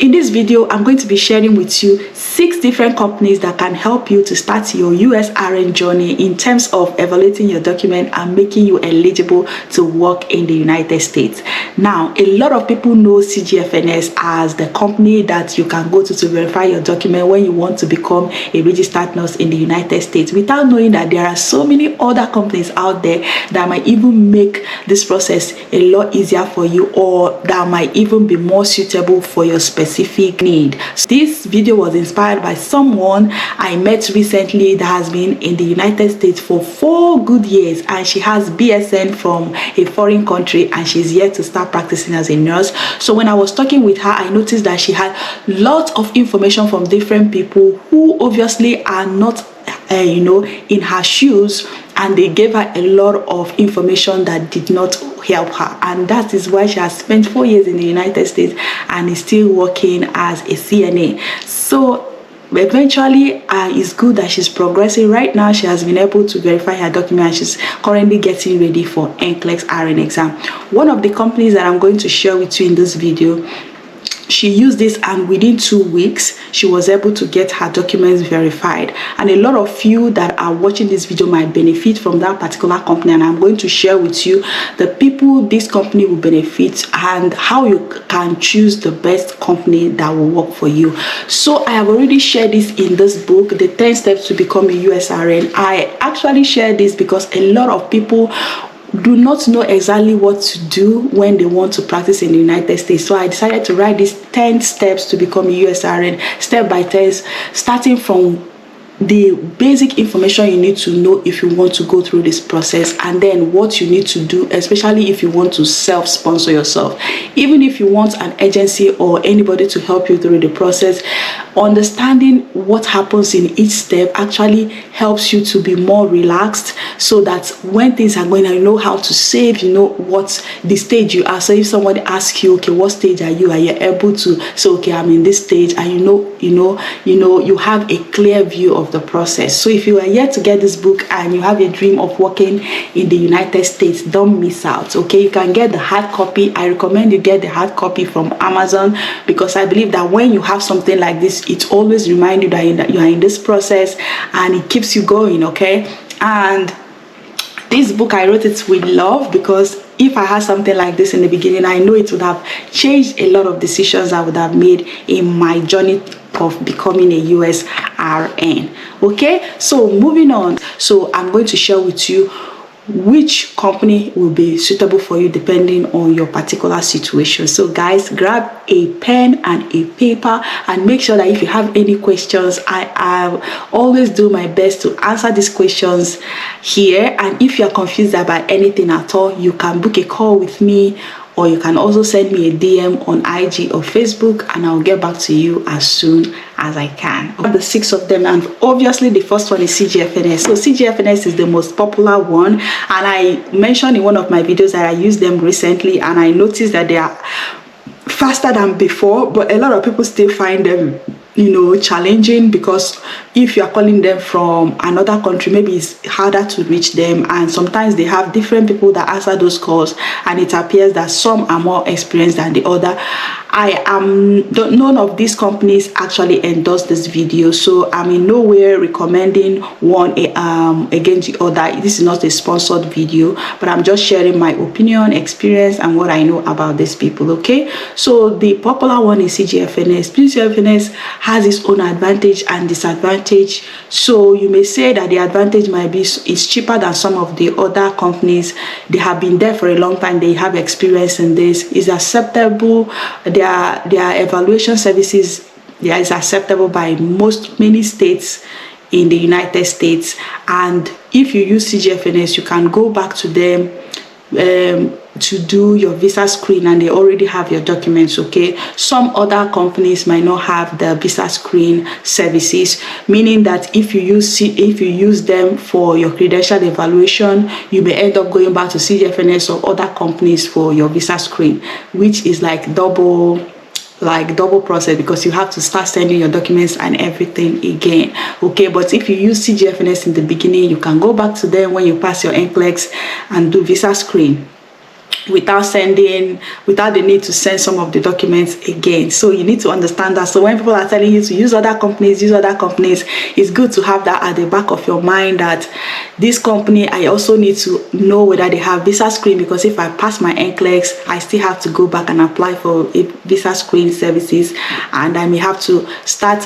In this video, I'm going to be sharing with you 6 different companies that can help you to start your USRN journey in terms of evaluating your document and making you eligible to work in the United States. Now, a lot of people know CGFNS as the company that you can go to verify your document when you want to become a registered nurse in the United States, without knowing that there are so many other companies out there that might even make this process a lot easier for you, or that might even be more suitable for your specific need. So this video was inspired by someone I met recently that has been in the United States for 4 good years, and she has BSN from a foreign country and she's yet to start practicing as a nurse. So when I was talking with her, I noticed that she had lots of information from different people who obviously are not in her shoes, and they gave her a lot of information that did not help her, and that is why she has spent 4 years in the United States and is still working as a CNA. So eventually it's good that she's progressing. Right now she has been able to verify her document and she's currently getting ready for NCLEX RN exam. One of the companies that I'm going to share with you in this video, she used this, and within 2 weeks she was able to get her documents verified. And a lot of you that are watching this video might benefit from that particular company, and I'm going to share with you the people this company will benefit and how you can choose the best company that will work for you. So I have already shared this in this book, the 10 steps to become a USRN. I actually share this because a lot of people do not know exactly what to do when they want to practice in the United States. So I decided to write these 10 steps to become a USRN, step by step, starting from the basic information you need to know if you want to go through this process, and then what you need to do, especially if you want to self-sponsor yourself. Even if you want an agency or anybody to help you through the process, understanding what happens in each step actually helps you to be more relaxed, so that when things are going on, you know how to save, you know what the stage you are. So if somebody asks you, okay, what stage are you able to say, okay, I'm in this stage, and you have a clear view of the process. So if you are yet to get this book and you have a dream of working in the United States, don't miss out. Okay, you can get the hard copy. I recommend you get the hard copy from Amazon, because I believe that when you have something like this, it always reminds you that you are in this process, and it keeps you going. Okay, and this book, I wrote it with love, because if I had something like this in the beginning, I know it would have changed a lot of decisions I would have made in my journey of becoming a USRN. Okay, so moving on. So I'm going to share with you which company will be suitable for you depending on your particular situation. So guys, grab a pen and a paper and make sure that if you have any questions, I always do my best to answer these questions here. And if you are confused about anything at all, you can book a call with me, or you can also send me a DM on IG or Facebook, and I'll get back to you as soon as I can. I have the 6 of them, and obviously the first one is CGFNS. So CGFNS is the most popular one, and I mentioned in one of my videos that I used them recently, and I noticed that they are faster than before, but a lot of people still find them challenging, because if you are calling them from another country, maybe it's harder to reach them, and sometimes they have different people that answer those calls, and it appears that some are more experienced than the other. None of these companies actually endorse this video, so I'm in nowhere recommending one against the other. This is not a sponsored video, but I'm just sharing my opinion, experience, and what I know about these people. Okay, so the popular one is CGFNS. CGFNS has its own advantage and disadvantage. So you may say that the advantage might be it's cheaper than some of the other companies. They have been there for a long time, they have experience in this. It's acceptable. Their evaluation services is acceptable by many states in the United States. And if you use CGFNS, you can go back to them to do your visa screen, and they already have your documents. Okay, some other companies might not have the visa screen services, meaning that if you use them for your credential evaluation, you may end up going back to CGFNS or other companies for your visa screen, which is like double process, because you have to start sending your documents and everything again. Okay, but if you use CGFNS in the beginning, you can go back to them when you pass your NCLEX and do visa screen. without the need to send some of the documents again. So you need to understand that. So when people are telling you to use other companies, it's good to have that at the back of your mind, that this company, I also need to know whether they have visa screen, because if I pass my NCLEX, I still have to go back and apply for a visa screen services, and I may have to start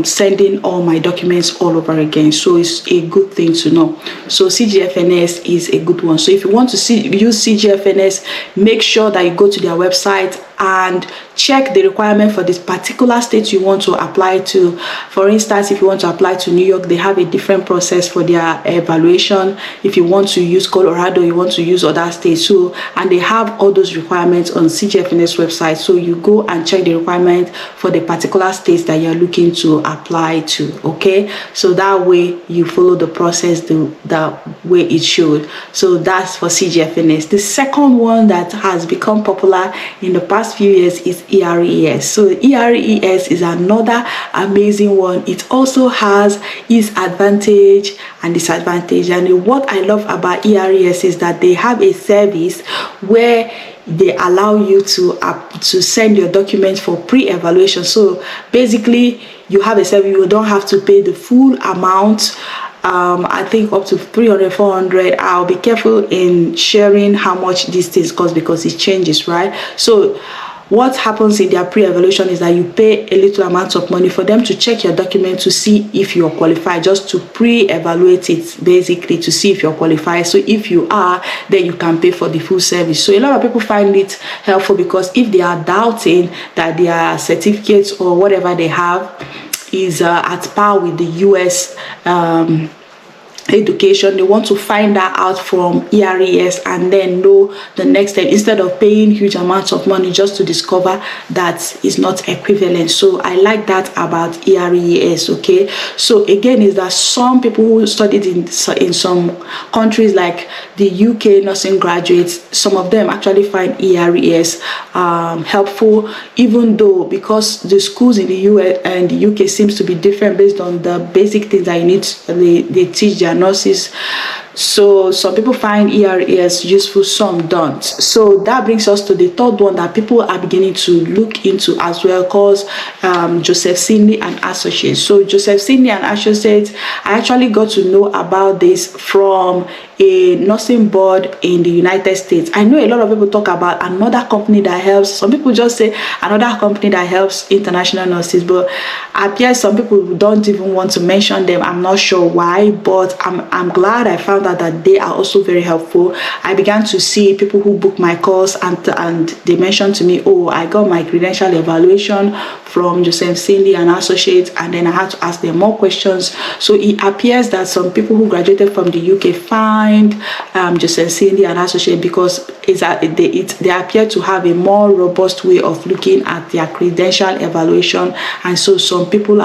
sending all my documents all over again. So it's a good thing to know. So CGFNS is a good one. So if you want to use CGFNS, make sure that you go to their website and check the requirement for this particular state you want to apply to. For instance, if you want to apply to New York, they have a different process for their evaluation. If you want to use Colorado, you want to use other states too, and they have all those requirements on CGFNS website. So you go and check the requirement for the particular states that you're looking to apply to. Okay, so that way you follow the process the way it should. So that's for CGFNS. The second one that has become popular in the past few years is ERES. So ERES is another amazing one. It also has its advantage and disadvantage. And what I love about ERES is that they have a service where they allow you to send your documents for pre-evaluation. So basically, you have a service, you don't have to pay the full amount. I think up to 300, 400. I'll be careful in sharing how much these things cost because it changes, right? So what happens in their pre-evaluation is that you pay a little amount of money for them to check your document to see if you're qualified, just to pre-evaluate it, basically to see if you're qualified. So if you are, then you can pay for the full service. So a lot of people find it helpful, because if they are doubting that their certificates or whatever they have is at par with the US education, they want to find that out from ERES and then know the next step, instead of paying huge amounts of money just to discover that is not equivalent. So I like that about ERES. Okay, so again, is that some people who studied in some countries like the UK nursing graduates, some of them actually find ERES helpful, even though because the schools in the US and the UK seems to be different based on the basic things that you need. They teach their nurses. So some people find ERES useful, some don't. So that brings us to the third one that people are beginning to look into as well, called Joseph Silny and Associates. So Joseph Silny and Associates, I actually got to know about this from a nursing board in the United States. I know a lot of people talk about another company that helps. Some people just say another company that helps international nurses, but appears some people don't even want to mention them. I'm not sure why, but I'm glad I found out that they are also very helpful. I began to see people who book my course and they mentioned to me, oh, I got my credential evaluation from Joseph Silny and Associates, and then I had to ask them more questions. So it appears that some people who graduated from the UK find Joseph Silny and Associates because they appear to have a more robust way of looking at their credential evaluation, and so some people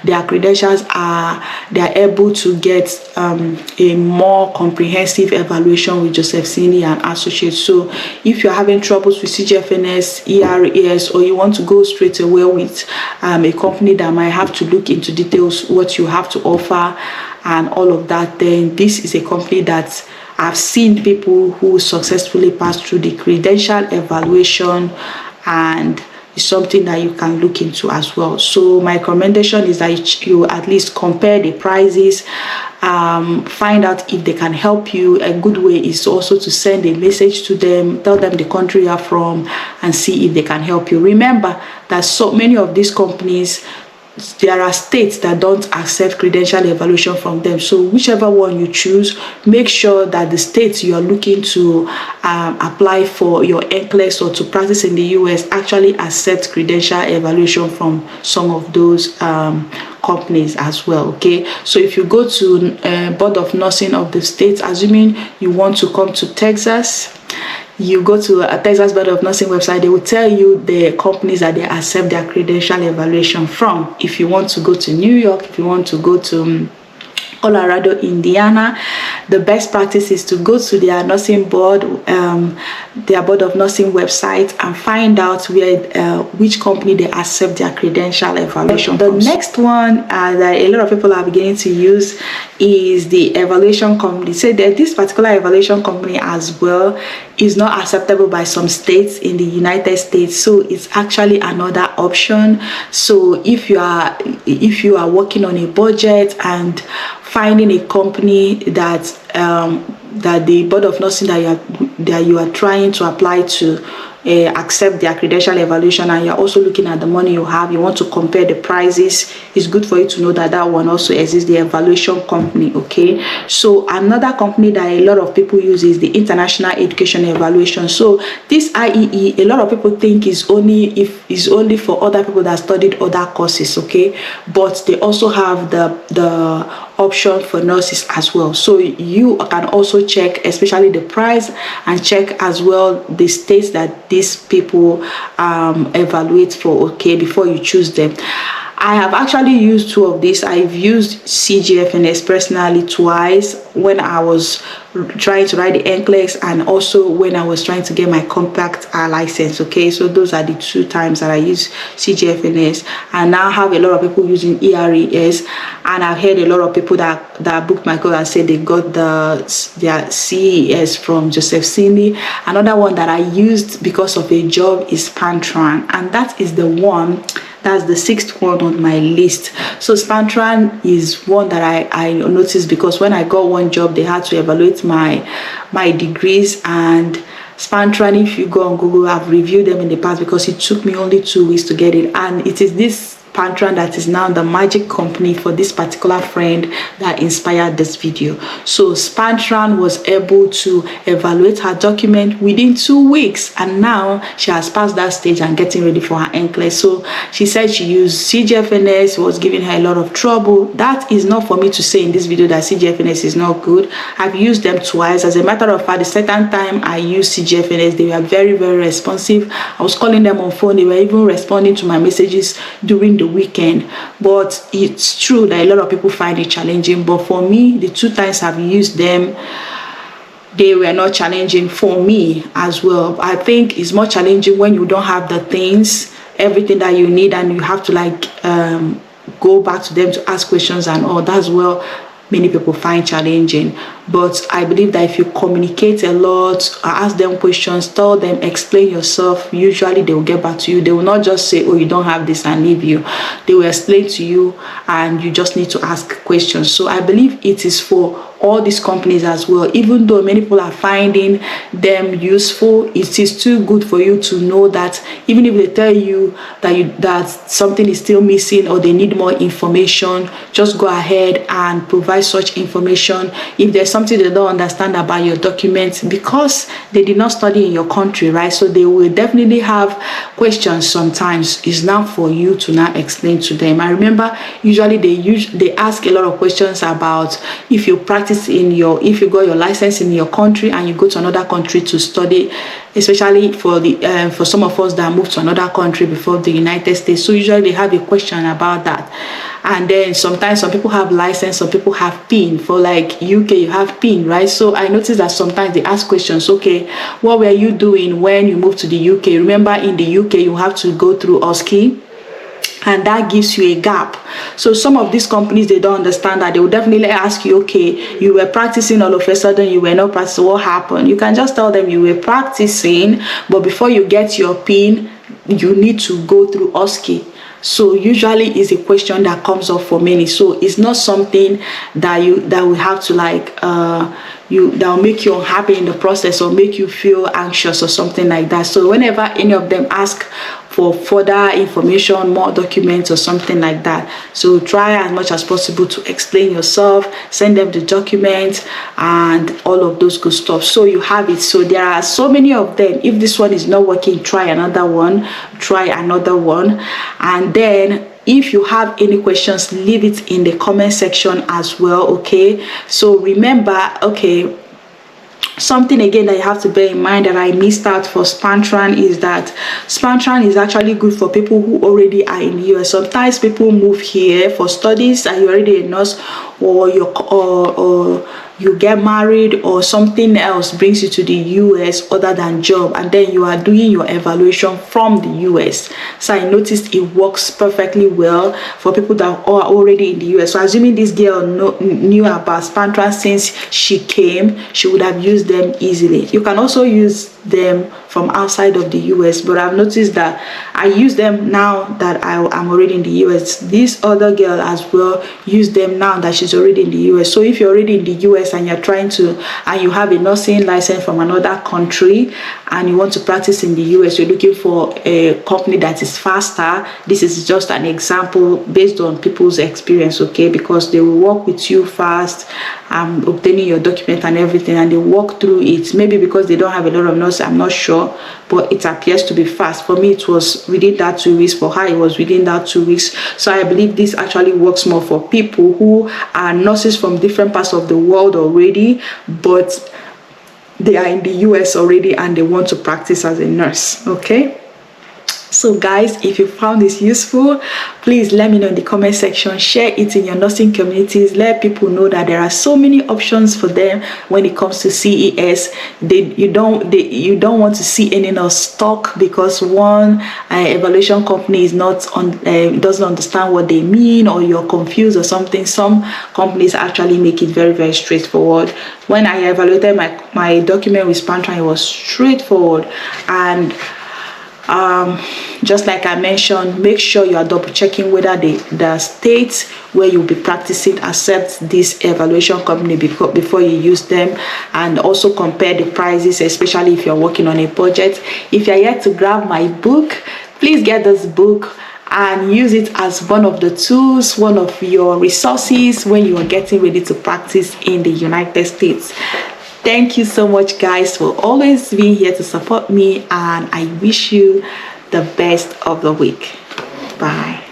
their credentials they are able to get a more comprehensive evaluation with Joseph Silny and Associates. So if you're having troubles with CGFNS, ERES, or you want to go straight away with a company that might have to look into details what you have to offer and all of that, then this is a company that I've seen people who successfully pass through the credential evaluation, and it's something that you can look into as well. So my recommendation is that you at least compare the prices, find out if they can help you. A good way is also to send a message to them, tell them the country you're from, and see if they can help you. Remember that so many of these companies, there are states that don't accept credential evaluation from them. So whichever one you choose, make sure that the states you are looking to apply for your NCLEX or to practice in the US actually accept credential evaluation from some of those companies as well. Okay, so if you go to Board of Nursing of the states, assuming you want to come to Texas, you go to a Texas Board of Nursing website, they will tell you the companies that they accept their credential evaluation from. If you want to go to New York, if you want to go to Colorado, Indiana. The best practice is to go to their nursing board, their board of nursing website, and find out where which company they accept their credential evaluation. The next one that a lot of people are beginning to use is the evaluation company. Say that this particular evaluation company as well is not acceptable by some states in the United States, so it's actually another option. So if you are working on a budget and finding a company that that the board of nursing that you are trying to apply to accept their credential evaluation, and you're also looking at the money you have, you want to compare the prices, it's good for you to know that that one also exists, the evaluation company. Okay, so another company that a lot of people use is the International Education Evaluation. So this IEE, a lot of people think is only for other people that studied other courses, okay, but they also have the option for nurses as well. So you can also check especially the price, and check as well the states that these people evaluate for, okay, before you choose them. I have actually used two of these. I've used CGFNS personally twice, when I was trying to write the NCLEX, and also when I was trying to get my compact license. Okay, so those are the two times that I use CGFNS. And now I have a lot of people using ERES, and I've heard a lot of people that booked my course and said they got their CES from Joseph Silny. Another one that I used because of a job is SpanTran, and that is the one. That's the sixth one on my list. So SpanTran is one that I noticed because when I got one job, they had to evaluate my degrees. And SpanTran, if you go on Google, I've reviewed them in the past because it took me only 2 weeks to get it. And it is this SpanTran that is now the magic company for this particular friend that inspired this video. So SpanTran was able to evaluate her document within 2 weeks, and now she has passed that stage and getting ready for her NCLEX. So she said she used CGFNS, was giving her a lot of trouble. That is not for me to say in this video that CGFNS is not good. I've used them twice. As a matter of fact, the second time I used CGFNS, they were very, very responsive. I was calling them on phone. They were even responding to my messages during the weekend. But it's true that a lot of people find it challenging, but for me, the 2 times I've used them, they were not challenging for me as well. I think it's more challenging when you don't have the things, everything that you need, and you have to like go back to them to ask questions and all. That's well many people find challenging. But I believe that if you communicate a lot, ask them questions, tell them, explain yourself, usually they will get back to you. They will not just say, oh, you don't have this, and leave you. They will explain to you, and you just need to ask questions. So I believe it is for all these companies as well. Even though many people are finding them useful, it is still good for you to know that even if they tell you that something is still missing or they need more information, just go ahead and provide such information. If there's something they don't understand about your documents, because they did not study in your country, right? So they will definitely have questions sometimes. It's now for you to now explain to them. I remember usually they ask a lot of questions about if you practice if you got your license in your country and you go to another country to study, especially for some of us that moved to another country before the United States. So usually they have a question about that. And then sometimes some people have license, some people have PIN. For like UK, you have PIN, right? So I noticed that sometimes they ask questions. Okay, what were you doing when you moved to the UK? Remember, in the UK you have to go through OSCE, and that gives you a gap. So some of these companies, they don't understand that. They will definitely ask you, okay, you were practicing, all of a sudden you were not practicing, what happened? You can just tell them you were practicing, but before you get your PIN, you need to go through OSCE. So usually is a question that comes up for many. So it's not something that we have to like that will make you unhappy in the process or make you feel anxious or something like that. So whenever any of them ask for further information, more documents or something like that, so try as much as possible to explain yourself, send them the documents and all of those good stuff, so you have it. So there are so many of them. If this one is not working, try another one, and then if you have any questions, leave it in the comment section as well. Okay, so remember, okay, Something again that you have to bear in mind that I missed out for SpanTran is that SpanTran is actually good for people who already are in the US. Sometimes people move here for studies and you're already a nurse, or you get married, or something else brings you to the US other than job, and then you are doing your evaluation from the US. So I noticed it works perfectly well for people that are already in the US. So assuming this girl knew about SpanTran since she came, she would have used them easily. You can also use them from outside of the US, but I've noticed that I use them now that I'm already in the US. This other girl as well use them now that she's already in the US. So if you're already in the US and you're trying to, and you have a nursing license from another country and you want to practice in the US, you're looking for a company that is faster. This is just an example based on people's experience, okay? Because they will work with you fast, obtaining your document and everything, and they walk through it. Maybe because they don't have a lot of nurses, I'm not sure, but it appears to be fast. For me, it was within that 2 weeks. For her, it was within that 2 weeks. So I believe this actually works more for people who are nurses from different parts of the world already, but they are in the US already and they want to practice as a nurse, okay? So guys, if you found this useful, please let me know in the comment section. Share it in your nursing communities. Let people know that there are so many options for them when it comes to CES. You don't want to see any nurse stuck because one evaluation company is not doesn't understand what they mean, or you're confused or something. Some companies actually make it very, very straightforward. When I evaluated my document with SpanTran, it was straightforward. And just like I mentioned, make sure you are double checking whether the states where you'll be practicing accept this evaluation company before you use them, and also compare the prices, especially if you're working on a budget. If you're yet to grab my book, please get this book and use it as one of the tools, one of your resources when you are getting ready to practice in the United States. Thank you so much, guys, for always being here to support me, and I wish you the best of the week. Bye.